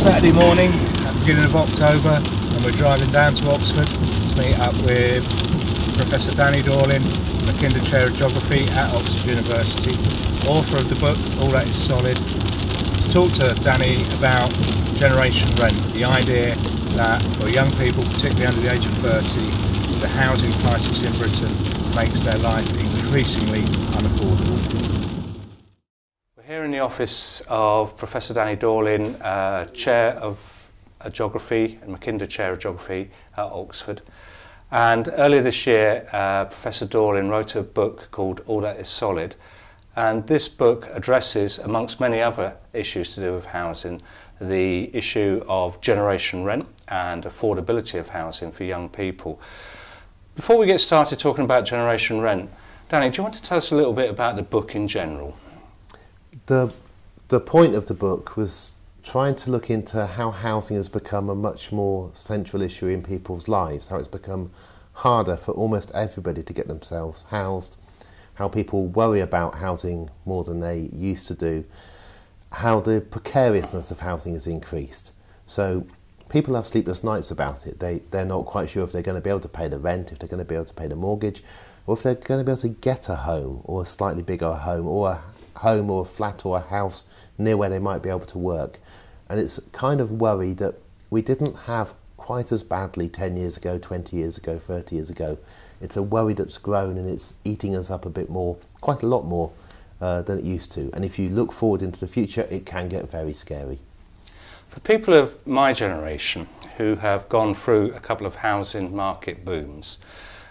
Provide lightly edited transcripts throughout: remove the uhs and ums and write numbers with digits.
Saturday morning at the beginning of October, and we're driving down to Oxford to meet up with Professor Danny Dorling, McKinder Chair of Geography at Oxford University, author of the book All That Is Solid, to talk to Danny about generation rent, the idea that for young people, particularly under the age of 30, the housing crisis in Britain makes their life increasingly unaffordable. We're here in the office of Professor Danny Dorling, Chair of Geography and McKinder Chair of Geography at Oxford. And earlier this year, Professor Dorling wrote a book called All That Is Solid. And this book addresses, amongst many other issues to do with housing, the issue of generation rent and affordability of housing for young people. Before we get started talking about generation rent, Danny, do you want to tell us a little bit about the book in general? The point of the book was trying to look into how housing has become a much more central issue in people's lives, how it's become harder for almost everybody to get themselves housed, how people worry about housing more than they used to do, how the precariousness of housing has increased. So people have sleepless nights about it. They're not quite sure if they're going to be able to pay the rent, if they're going to be able to pay the mortgage, or if they're going to be able to get a home, or a slightly bigger home, or a home or a flat or a house near where they might be able to work. And it's kind of worry that we didn't have quite as badly 10 years ago, 20 years ago, 30 years ago. It's a worry that's grown, and it's eating us up a bit more, quite a lot more than it used to. And if you look forward into the future, it can get very scary. For people of my generation who have gone through a couple of housing market booms,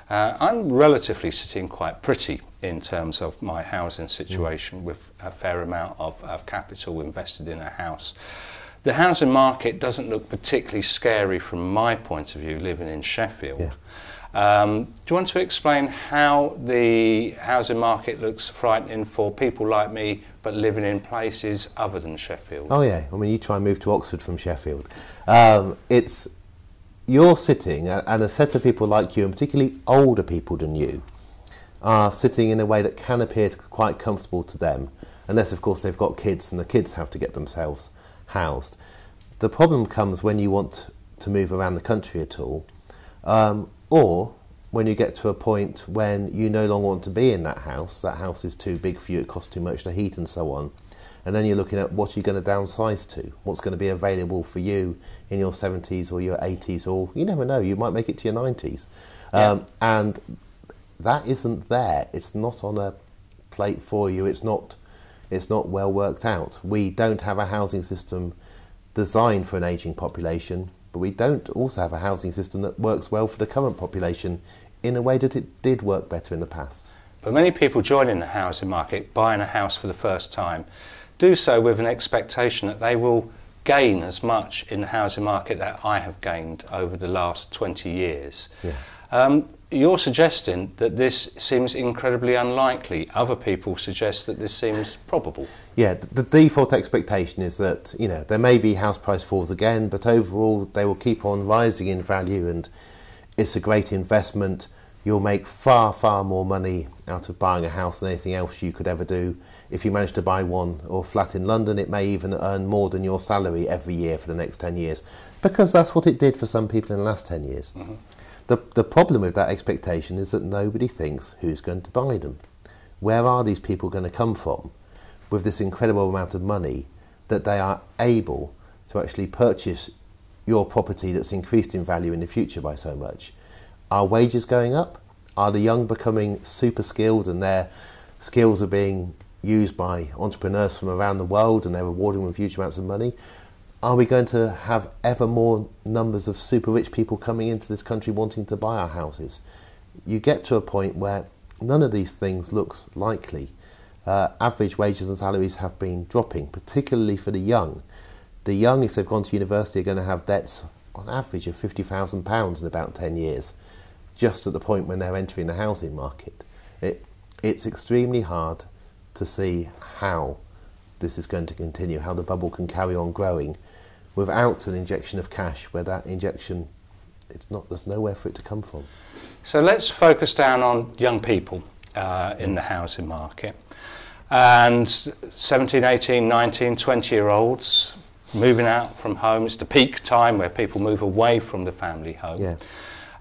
I'm relatively sitting quite pretty in terms of my housing situation with a fair amount of capital invested in a house. The housing market doesn't look particularly scary from my point of view, living in Sheffield. Yeah. Do you want to explain how the housing market looks frightening for people like me but living in places other than Sheffield? Oh yeah, I mean, you try and move to Oxford from Sheffield. You're sitting, and a set of people like you, and particularly older people than you, are sitting in a way that can appear quite comfortable to them, unless of course they've got kids and the kids have to get themselves housed. The problem comes when you want to move around the country at all, or when you get to a point when you no longer want to be in that house is too big for you, it costs too much to heat and so on, and then you're looking at what you're going to downsize to, what's going to be available for you in your 70s or your 80s, or you never know, you might make it to your 90s. Yeah. And that isn't there, it's not on a plate for you, it's not well worked out. We don't have a housing system designed for an ageing population, but we don't also have a housing system that works well for the current population in a way that it did work better in the past. But many people joining the housing market, buying a house for the first time, do so with an expectation that they will gain as much in the housing market that I have gained over the last 20 years. Yeah. You're suggesting that this seems incredibly unlikely. Other people suggest that this seems probable. Yeah, the default expectation is that, you know, there may be house price falls again, but overall they will keep on rising in value, and it's a great investment. You'll make far, far more money out of buying a house than anything else you could ever do. If you manage to buy one or flat in London, it may even earn more than your salary every year for the next 10 years, because that's what it did for some people in the last 10 years. Mm-hmm. The problem with that expectation is that nobody thinks who's going to buy them. Where are these people going to come from with this incredible amount of money that they are able to actually purchase your property that's increased in value in the future by so much? Are wages going up? Are the young becoming super skilled and their skills are being used by entrepreneurs from around the world and they're rewarding them with huge amounts of money? Are we going to have ever more numbers of super rich people coming into this country wanting to buy our houses? You get to a point where none of these things looks likely. Average wages and salaries have been dropping, particularly for the young. The young, if they've gone to university, are going to have debts on average of £50,000 in about 10 years, just at the point when they're entering the housing market. It's extremely hard to see how this is going to continue, how the bubble can carry on growing without an injection of cash, where that injection, there's nowhere for it to come from. So let's focus down on young people in the housing market. And 17, 18, 19, 20-year-olds moving out from home. It's the peak time where people move away from the family home. Yeah.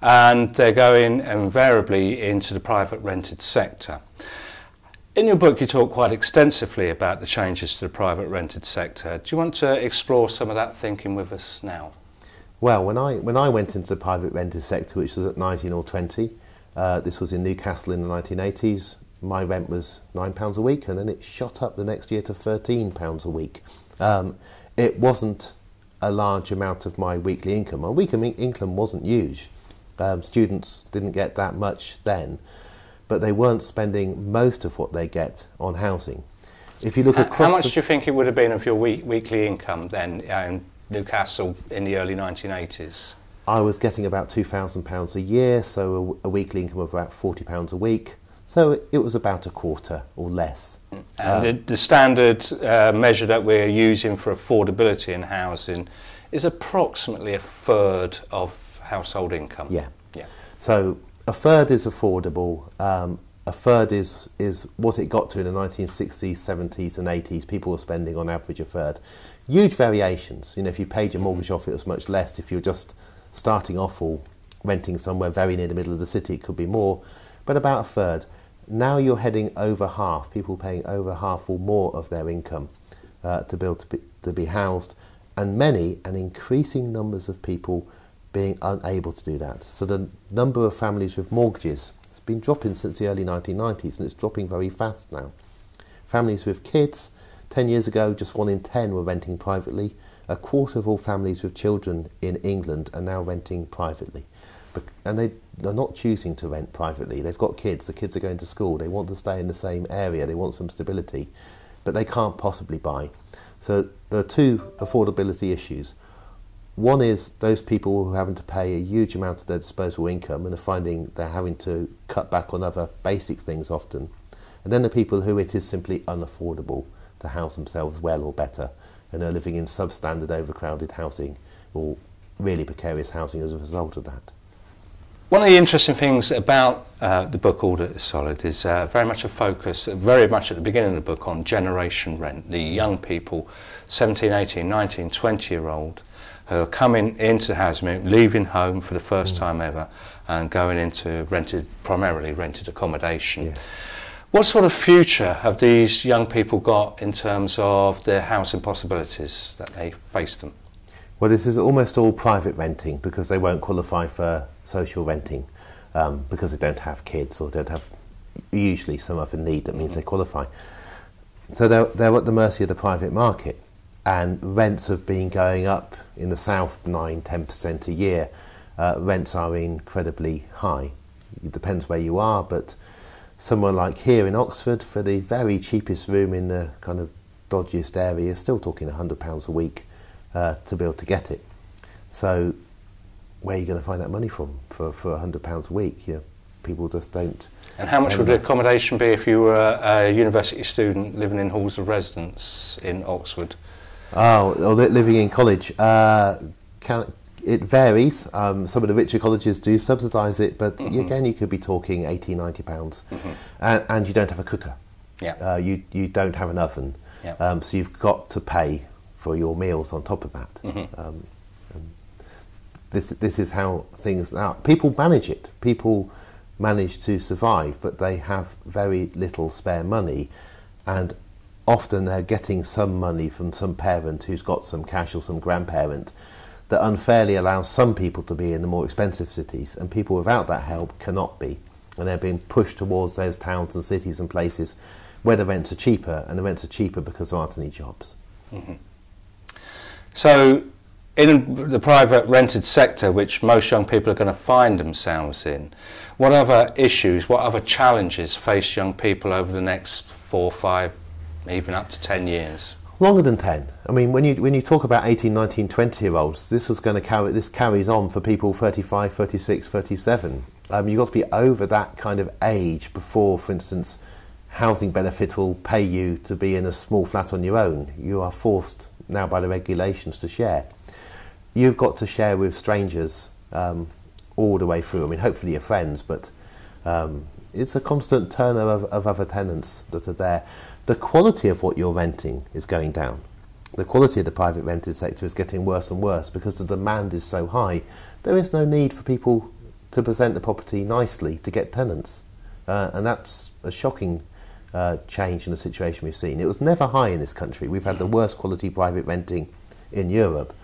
And they're going invariably into the private rented sector. In your book, you talk quite extensively about the changes to the private rented sector. Do you want to explore some of that thinking with us now? Well, when I went into the private rented sector, which was at 19 or 20, this was in Newcastle in the 1980s, my rent was £9 a week, and then it shot up the next year to £13 a week. It wasn't a large amount of my weekly income. My weekly income wasn't huge. Students didn't get that much then, but they weren't spending most of what they get on housing. If you look across, how much do you think it would have been of your weekly income then in Newcastle in the early 1980s? I was getting about £2,000 a year, so a weekly income of about £40 a week. So it was about a quarter or less. And the standard measure that we're using for affordability in housing is approximately a third of household income. Yeah. Yeah. So a third is affordable. A third is what it got to in the 1960s, 70s and 80s. People were spending on average a third. Huge variations. You know, if you paid your mortgage off, it was much less. If you're just starting off or renting somewhere very near the middle of the city, it could be more, but about a third. Now you're heading over half, people paying over half or more of their income to be housed, and many and increasing numbers of people being unable to do that. So the number of families with mortgages has been dropping since the early 1990s, and it's dropping very fast now. Families with kids, 10 years ago, just 1 in 10 were renting privately. A quarter of all families with children in England are now renting privately. And they're not choosing to rent privately. They've got kids, the kids are going to school, they want to stay in the same area, they want some stability, but they can't possibly buy. So there are two affordability issues. One is those people who are having to pay a huge amount of their disposable income and are finding they're having to cut back on other basic things often. And then the people who it is simply unaffordable to house themselves well or better, and are living in substandard, overcrowded housing or really precarious housing as a result of that. One of the interesting things about the book Order is Solid is very much a focus, very much at the beginning of the book, on generation rent. The young people, 17, 18, 19, 20-year-old, who are coming into the housing market, leaving home for the first time ever and going into primarily rented accommodation. Yeah. What sort of future have these young people got in terms of their housing possibilities that they face them? Well, this is almost all private renting because they won't qualify for social renting because they don't have kids or don't have usually some other need that means they qualify. So they're at the mercy of the private market, and rents have been going up in the south 9–10% a year. Rents are incredibly high. It depends where you are, but somewhere like here in Oxford, for the very cheapest room in the kind of dodgiest area, you're still talking £100 a week to be able to get it. So where are you going to find that money from for £100 a week? You know, people just don't. And how much would the accommodation be if you were a university student living in halls of residence in Oxford? Oh, or living in college. It varies. Some of the richer colleges do subsidise it, but again, you could be talking £80–90, and you don't have a cooker. Yeah. You don't have an oven, so you've got to pay for your meals on top of that. This is how things are. People manage it. People manage to survive, but they have very little spare money, and often they're getting some money from some parent who's got some cash or some grandparent that unfairly allows some people to be in the more expensive cities, and people without that help cannot be. And they're being pushed towards those towns and cities and places where the rents are cheaper, and the rents are cheaper because there aren't any jobs. So in the private rented sector, which most young people are going to find themselves in, what other issues, what other challenges face young people over the next 4, 5, even up to 10 years? Longer than 10. I mean, when you talk about 18, 19, 20-year-olds, this carries on for people 35, 36, 37. You've got to be over that kind of age before, for instance, housing benefit will pay you to be in a small flat on your own. You are forced now by the regulations to share. You've got to share with strangers all the way through. I mean, hopefully your friends, but it's a constant turnover of other tenants that are there. The quality of what you're renting is going down. the quality of the private rented sector is getting worse and worse because the demand is so high. There is no need for people to present the property nicely to get tenants, and that's a shocking change in the situation we've seen. It was never high in this country. We've had the worst quality private renting in Europe,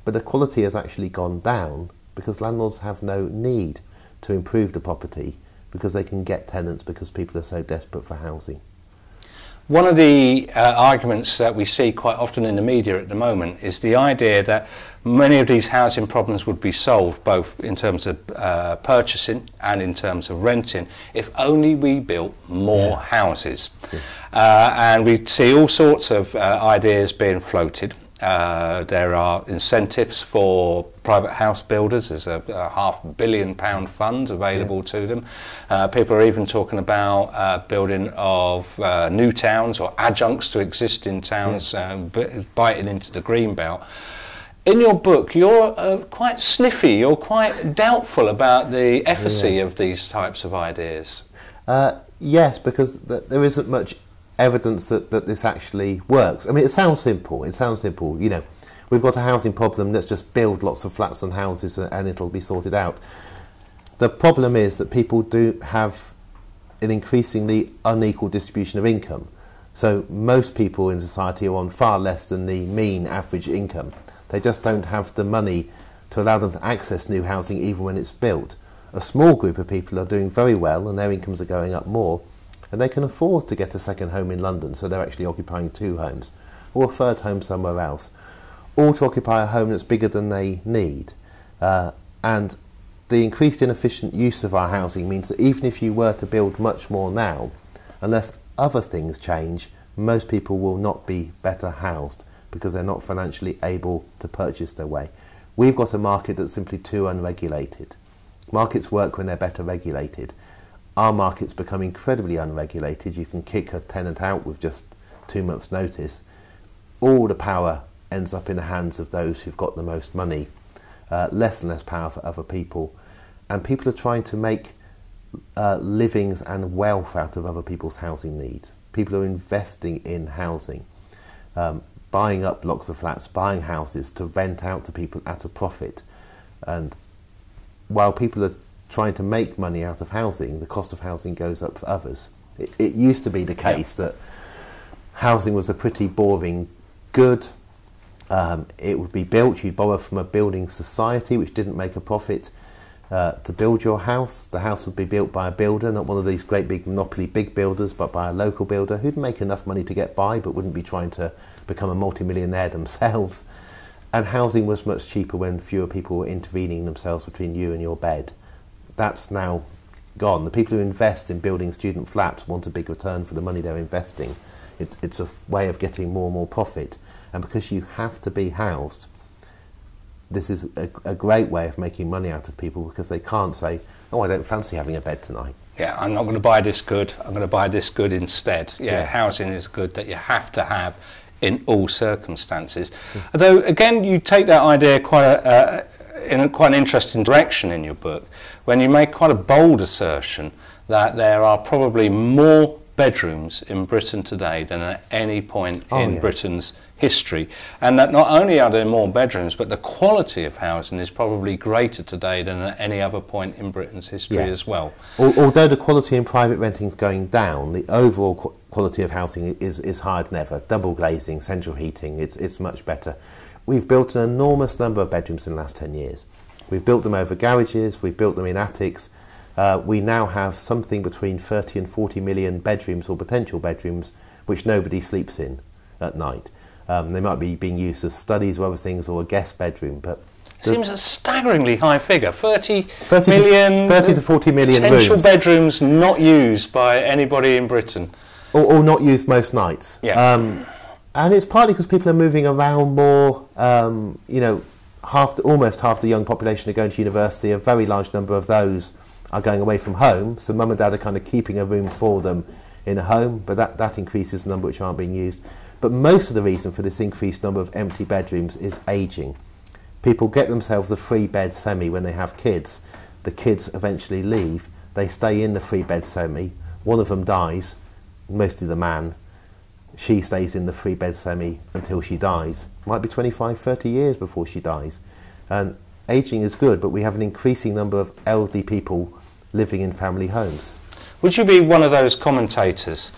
but the quality has actually gone down because landlords have no need to improve the property because they can get tenants because people are so desperate for housing. One of the arguments that we see quite often in the media at the moment is the idea that many of these housing problems would be solved both in terms of purchasing and in terms of renting if only we built more houses. And we see all sorts of ideas being floated. There are incentives for private house builders. There's a £500 million fund available to them. People are even talking about building of new towns or adjuncts to existing towns, biting into the green belt. In your book, you're quite sniffy, you're quite doubtful about the efficacy of these types of ideas. Yes, because there isn't much evidence that this actually works. I mean, it sounds simple, you know, we've got a housing problem, let's just build lots of flats and houses and it'll be sorted out. The problem is that people do have an increasingly unequal distribution of income. So most people in society are on far less than the mean average income. They just don't have the money to allow them to access new housing even when it's built. A small group of people are doing very well and their incomes are going up more, and they can afford to get a second home in London, so they're actually occupying 2 homes, or a third home somewhere else, or to occupy a home that's bigger than they need. And the increased inefficient use of our housing means that even if you were to build much more now, unless other things change, most people will not be better housed because they're not financially able to purchase their way. We've got a market that's simply too unregulated. Markets work when they're better regulated. Our market's become incredibly unregulated. You can kick a tenant out with just 2 months' notice. All the power ends up in the hands of those who've got the most money, less and less power for other people. And people are trying to make livings and wealth out of other people's housing needs. People are investing in housing, buying up blocks of flats, buying houses to rent out to people at a profit. And while people are trying to make money out of housing, the cost of housing goes up for others. It used to be the case that housing was a pretty boring good. It would be built, you'd borrow from a building society which didn't make a profit to build your house. The house would be built by a builder, not one of these great big monopoly big builders, but by a local builder who'd make enough money to get by but wouldn't be trying to become a multi-millionaire themselves. And housing was much cheaper when fewer people were intervening themselves between you and your bed. That's now gone. The people who invest in building student flats want a big return for the money they're investing. It's a way of getting more and more profit. And because you have to be housed, this is a great way of making money out of people because they can't say, oh, I don't fancy having a bed tonight. Yeah, I'm not going to buy this good, I'm going to buy this good instead. Yeah, housing is good that you have to have in all circumstances. Although, again, you take that idea in quite an interesting direction in your book, when you make quite a bold assertion that there are probably more bedrooms in Britain today than at any point in Britain's history, and that not only are there more bedrooms, but the quality of housing is probably greater today than at any other point in Britain's history as well. Although the quality in private renting is going down, the overall quality of housing is higher than ever. Double glazing, central heating, it's much better. We've built an enormous number of bedrooms in the last 10 years. We've built them over garages, we've built them in attics. We now have something between 30 and 40 million bedrooms or potential bedrooms which nobody sleeps in at night. They might be being used as studies or other things or a guest bedroom. But seems a staggeringly high figure, 30 to 40 million potential rooms. bedrooms not used by anybody in Britain. Or not used most nights. Yeah. And it's partly because people are moving around more, you know, almost half the young population are going to university. A very large number of those are going away from home, so mum and dad are kind of keeping a room for them in a home, but that increases the number which aren't being used. But most of the reason for this increased number of empty bedrooms is ageing. People get themselves a 3-bed semi when they have kids. The kids eventually leave, they stay in the 3-bed semi, one of them dies, mostly the man. she stays in the 3-bed semi until she dies. Might be 25, 30 years before she dies. And ageing is good, but we have an increasing number of elderly people living in family homes. Would you be one of those commentators,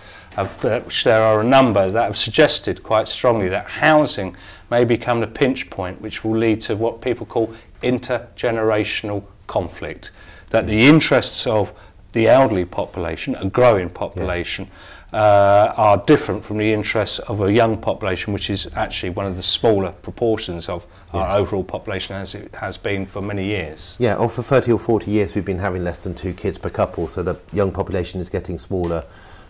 which there are a number, that have suggested quite strongly that housing may become the pinch point which will lead to what people call intergenerational conflict, that the interests of the elderly population, a growing population, are different from the interests of a young population, which is actually one of the smaller proportions of our overall population, as it has been for many years? Yeah, or for 30 or 40 years we've been having less than 2 kids per couple, so the young population is getting smaller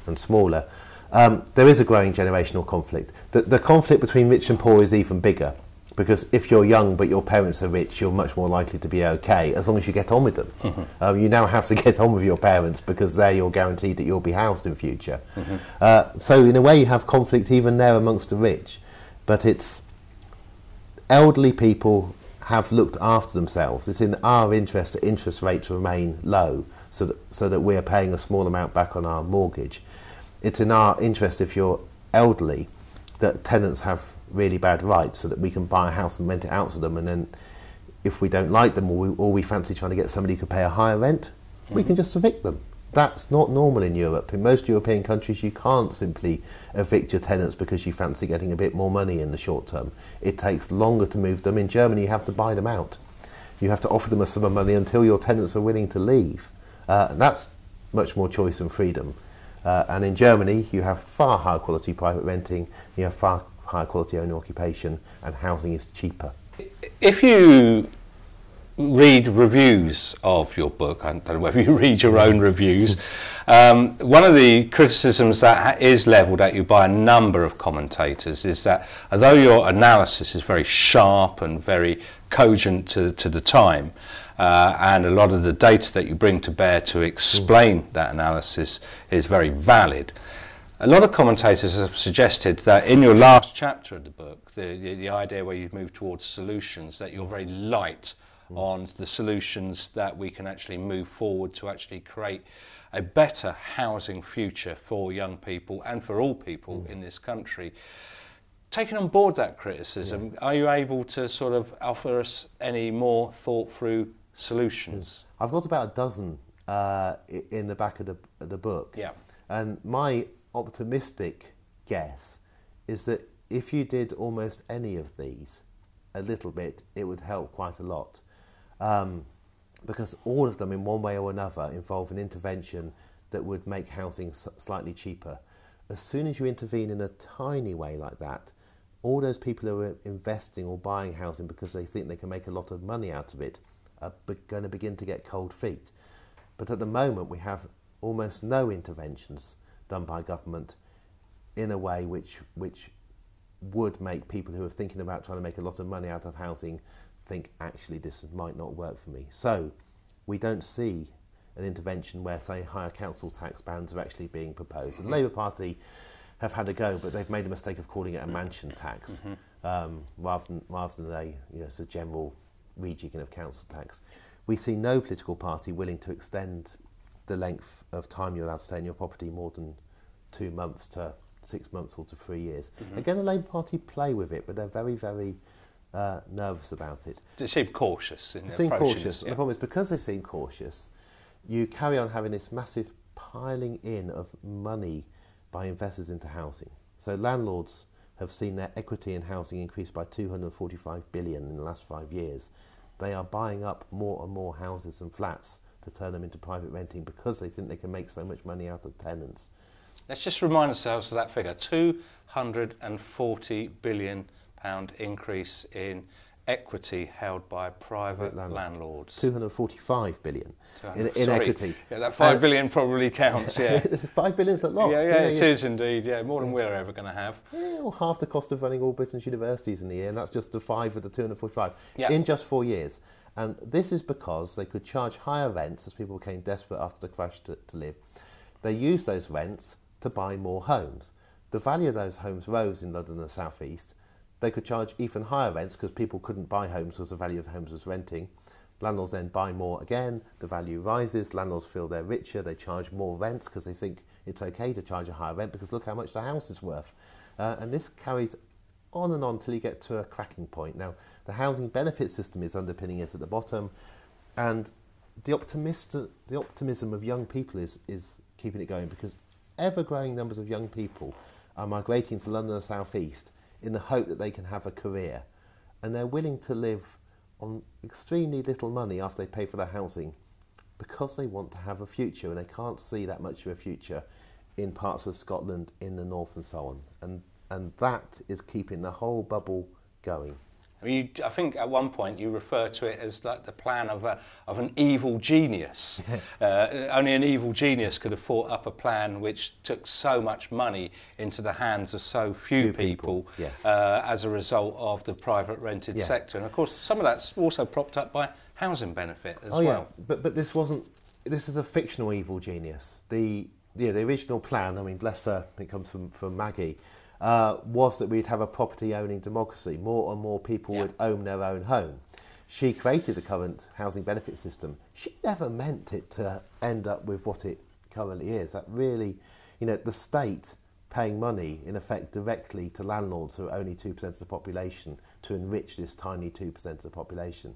and smaller. There is a growing generational conflict. The conflict between rich and poor is even bigger, because if you're young but your parents are rich, you're much more likely to be okay as long as you get on with them. Mm-hmm. You now have to get on with your parents because you're guaranteed that you'll be housed in future. Mm-hmm. So in a way you have conflict even there amongst the rich, but it's elderly people have looked after themselves. It's in our interest that interest rates remain low so that we're paying a small amount back on our mortgage. It's in our interest, if you're elderly, that tenants have really bad rights so that we can buy a house and rent it out to them, and then if we don't like them or we fancy trying to get somebody who could pay a higher rent, we can just evict them. That's not normal in Europe. In most European countries you can't simply evict your tenants because you fancy getting a bit more money in the short term. It takes longer to move them. In Germany you have to buy them out. You have to offer them a sum of money until your tenants are willing to leave. And that's much more choice and freedom. And in Germany you have far higher quality private renting, you have far higher quality owner occupation, and housing is cheaper. If you read reviews of your book, I don't know whether you read your own reviews, one of the criticisms that is levelled at you by a number of commentators is that although your analysis is very sharp and very cogent to the time, and a lot of the data that you bring to bear to explain that analysis is very valid, a lot of commentators have suggested that in your last chapter of the book, the idea where you've moved towards solutions, that you're very light on the solutions that we can actually move forward to actually create a better housing future for young people and for all people in this country. Taking on board that criticism, are you able to sort of offer us any more thought-through solutions? I've got about a dozen in the back of the book. Yeah. And my optimistic guess is that if you did almost any of these a little bit, it would help quite a lot. Because all of them in one way or another involve an intervention that would make housing slightly cheaper. As soon as you intervene in a tiny way like that, all those people who are investing or buying housing because they think they can make a lot of money out of it are going to begin to get cold feet. But at the moment we have almost no interventions done by government in a way which would make people who are thinking about trying to make a lot of money out of housing think, actually this might not work for me. So we don't see an intervention where, say, higher council tax bands are actually being proposed. The Labour Party have had a go, but they've made a mistake of calling it a mansion tax rather than a general rejigging of council tax. We see no political party willing to extend the length of time you're allowed to stay in your property more than 2 months to 6 months or to 3 years. Again, the Labour Party play with it, but they're very, very nervous about it. They seem cautious in their approach. They seem cautious. Yeah. The problem is, because they seem cautious, you carry on having this massive piling in of money by investors into housing. So landlords have seen their equity in housing increase by 245 billion in the last 5 years. They are buying up more and more houses and flats to turn them into private renting because they think they can make so much money out of tenants. Let's just remind ourselves of that figure, £240 billion increase in equity held by private landlords. 245 billion in equity. Yeah, that 5 billion probably counts, yeah. 5 billion's a lot. Yeah, it is indeed, yeah, more than we're ever going to have. Yeah, or half the cost of running all Britain's universities in the year, and that's just the 5 of the 245 in just 4 years. And this is because they could charge higher rents as people became desperate after the crash to live. They used those rents to buy more homes. The value of those homes rose in London and the South East. They could charge even higher rents because people couldn't buy homes because the value of homes was renting. Landlords then buy more again, the value rises, landlords feel they're richer, they charge more rent because they think it's okay to charge a higher rent because look how much the house is worth. And this carries on and on till you get to a cracking point. Now, the housing benefit system is underpinning it at the bottom, and the optimism of young people is keeping it going, because ever-growing numbers of young people are migrating to London and South East in the hope that they can have a career, and they're willing to live on extremely little money after they pay for their housing because they want to have a future, and they can't see that much of a future in parts of Scotland, in the north and so on. And that is keeping the whole bubble going. I mean, I think at one point you referred to it as like the plan of an evil genius. Yes. Only an evil genius could have thought up a plan which took so much money into the hands of so few people. Yes. As a result of the private rented sector. And of course, some of that's also propped up by housing benefit as well. Yeah, but this wasn't. This is a fictional evil genius. The original plan, I mean, bless her, it comes from Maggie. Was that we'd have a property owning democracy. More and more people would own their own home. She created the current housing benefit system. She never meant it to end up with what it currently is. That really, the state paying money in effect directly to landlords who are only 2% of the population to enrich this tiny 2% of the population.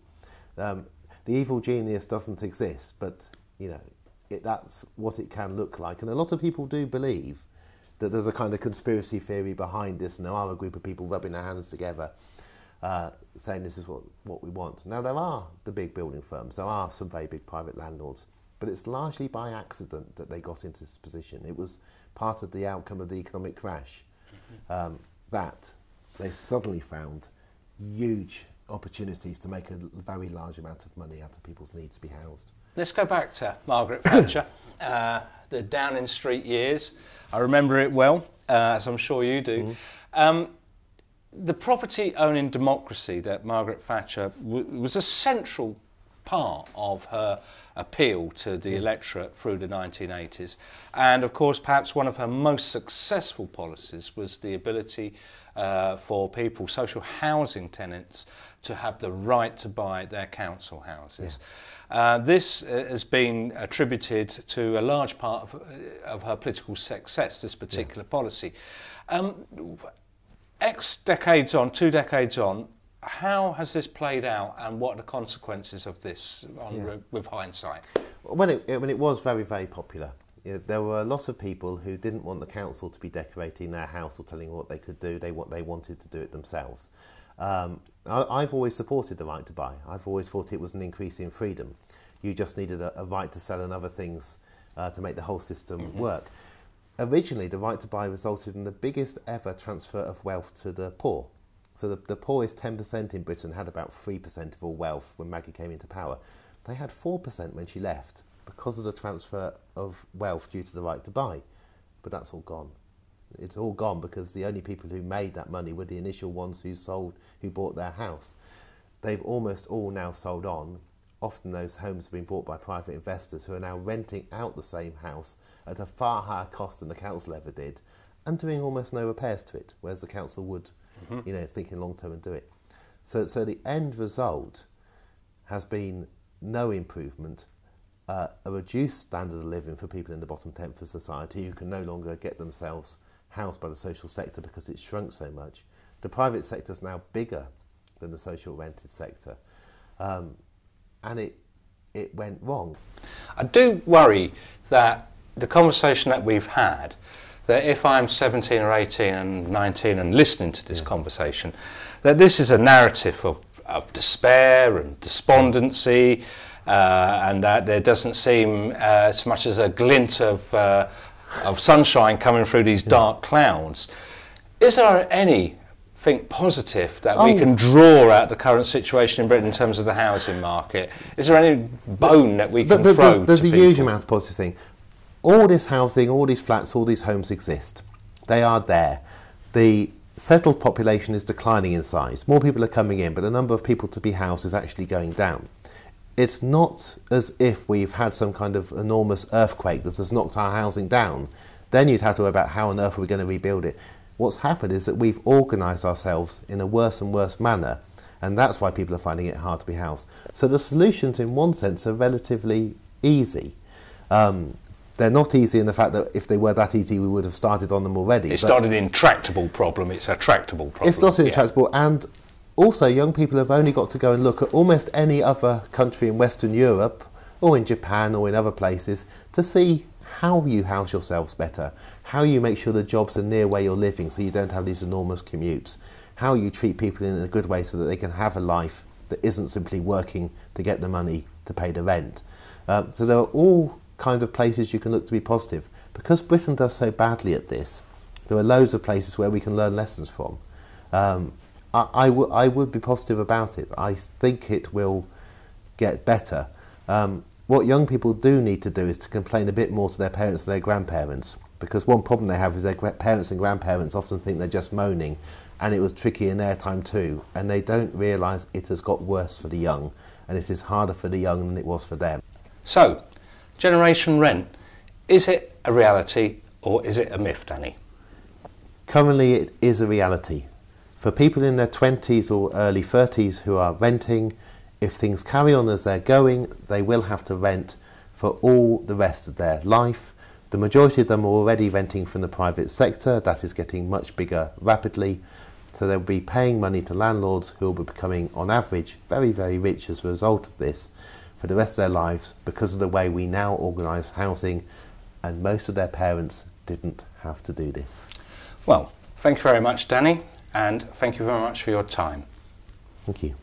The evil genius doesn't exist, but that's what it can look like. And a lot of people do believe that there's a kind of conspiracy theory behind this, and there are a group of people rubbing their hands together saying this is what we want. Now, there are the big building firms, there are some very big private landlords, but it's largely by accident that they got into this position. It was part of the outcome of the economic crash that they suddenly found huge opportunities to make a very large amount of money out of people's needs to be housed. Let's go back to Margaret Thatcher, the Downing Street years. I remember it well, as I'm sure you do. The property owning democracy that Margaret Thatcher was a central part of her appeal to the electorate through the 1980s. And of course, perhaps one of her most successful policies was the ability for people, social housing tenants, to have the right to buy their council houses. Yeah. This has been attributed to a large part of her political success, this particular policy. Decades on, 2 decades on, how has this played out, and what are the consequences of this with hindsight? When it was very, very popular, there were a lot of people who didn't want the council to be decorating their house or telling them what they could do. They wanted to do it themselves. I've always supported the right to buy. I've always thought it was an increase in freedom. You just needed a right to sell and other things to make the whole system work. Originally, the right to buy resulted in the biggest ever transfer of wealth to the poor. So the poorest 10% in Britain had about 3% of all wealth when Maggie came into power. They had 4% when she left because of the transfer of wealth due to the right to buy. But that's all gone. It's all gone because the only people who made that money were the initial ones who bought their house. They've almost all now sold on. Often those homes have been bought by private investors who are now renting out the same house at a far higher cost than the council ever did, and doing almost no repairs to it, whereas the council would, thinking long term and do it. So the end result has been no improvement, a reduced standard of living for people in the bottom tenth of society who can no longer get themselves housed by the social sector because it's shrunk so much. The private sector is now bigger than the social rented sector, and it went wrong. I do worry that the conversation that we've had, that if I'm 17 or 18 and 19 and listening to this conversation, that this is a narrative of despair and despondency, and that there doesn't seem so much as a glint of sunshine coming through these dark clouds. Is there anything positive that we can draw out the current situation in Britain in terms of the housing market? Is there any bone that we can throw? There's a huge amount of positive thing. All this housing, all these flats, all these homes exist. They are there. The settled population is declining in size. More people are coming in, but the number of people to be housed is actually going down. It's not as if we've had some kind of enormous earthquake that has knocked our housing down. Then you'd have to worry about how on earth are we going to rebuild it. What's happened is that we've organised ourselves in a worse and worse manner, and that's why people are finding it hard to be housed. So the solutions in one sense are relatively easy. They're not easy in the fact that if they were that easy we would have started on them already. It's not an intractable problem, it's a tractable problem. It's not intractable, and also young people have only got to go and look at almost any other country in Western Europe or in Japan or in other places to see how you house yourselves better, how you make sure the jobs are near where you're living so you don't have these enormous commutes, how you treat people in a good way so that they can have a life that isn't simply working to get the money to pay the rent. So there are all kind of places you can look to be positive. Because Britain does so badly at this, there are loads of places where we can learn lessons from. I would be positive about it. I think it will get better. What young people do need to do is to complain a bit more to their parents and their grandparents, because one problem they have is their parents and grandparents often think they're just moaning, and it was tricky in their time too, and they don't realise it has got worse for the young, and it is harder for the young than it was for them. So, generation rent, is it a reality or is it a myth, Danny? Currently it is a reality. For people in their 20s or early 30s who are renting, if things carry on as they're going, they will have to rent for all the rest of their life. The majority of them are already renting from the private sector. That is getting much bigger rapidly. So they'll be paying money to landlords who will be becoming, on average, very, very rich as a result of this for the rest of their lives because of the way we now organise housing, and most of their parents didn't have to do this. Well, thank you very much, Danny, and thank you very much for your time. Thank you.